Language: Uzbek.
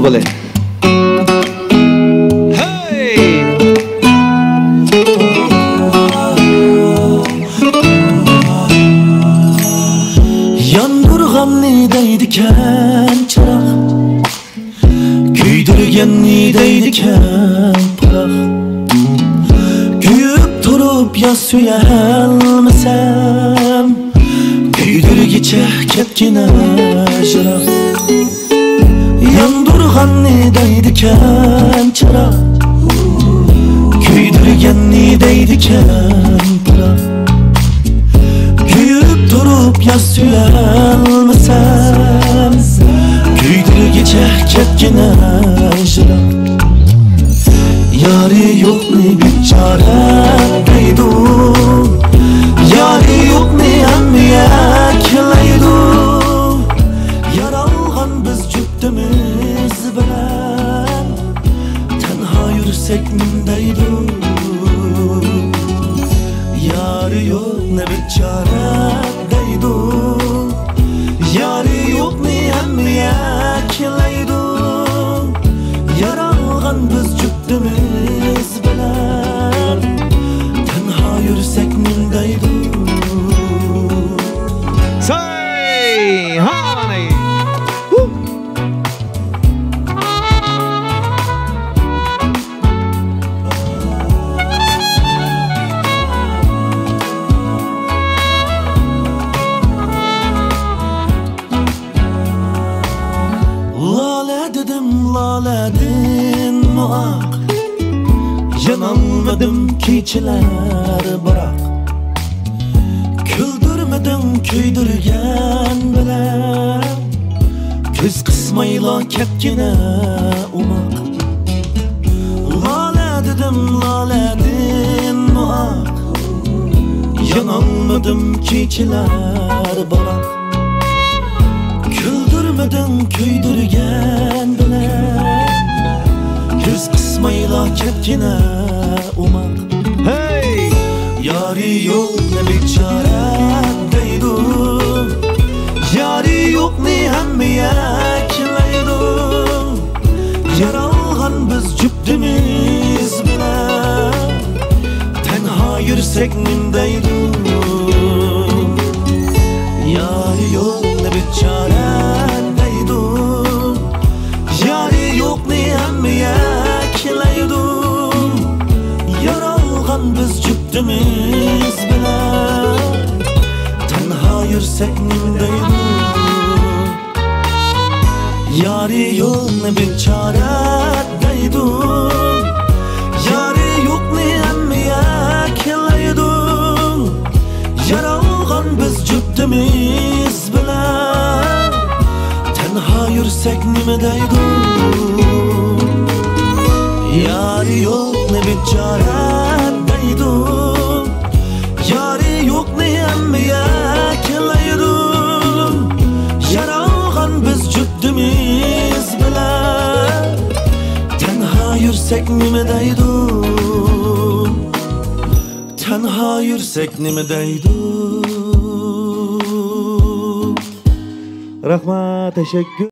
bo'le. Deydiken çırak, küydürgen deydiken pırak. Küyüp turup ya suyelmesem, küydürgiçe ketgine jırak. Yandurgan deydiken çırak, küydürgen deydiken pırak. Küyüp turup ya suyelmesem, küydürgiçe ketgine jırak. Yari yok ni biçare deydu, yari yok ni emmiye keleydu. Yaralgan biz cüptümüz bilen, tenha yürüsek nimdeydu. Yari yok ne biçare deydu, yari yok ni emmiye keleydu. Yaralgan biz cüptümüz bilen, tenha yürüsek nimdeydu. Say honey. Lale dedim laledin muak, yanılmadım keçiler bırak. Küldürmedim küydürgen bilen, köz kısmayla ketgine umak. Lale dedim laledin muak, yanılmadım keçiler bırak. Küldürmeden küydürgen bilen, göz kısmayla ketgine umak. Hey! Yari yok ne biçare deydu, yari yok ne emmiye keleydu. Yaralgan biz cüptümüz bilen, tenha yürüsek nimdeydu. Yari yok ne biçare deydu, yari yok ne emmiye keleydu. Yaralgan biz cüptümüz bilen, tenha yürüsek nimdeydu. Yari yok ne biçare deydu, yari yok ne emmiye keleydu. Yaralgan biz cüptümüz bilen, tenha yürüsek nimdeydu. Yari yok ne biçare deydu, yari yok ne emmiye keleydu. Yaralgan biz cüptümüz bilen, tenha yürüsek nimdeydu. Tenha yürüsek nimdeydu. Rahmat, teşekkür.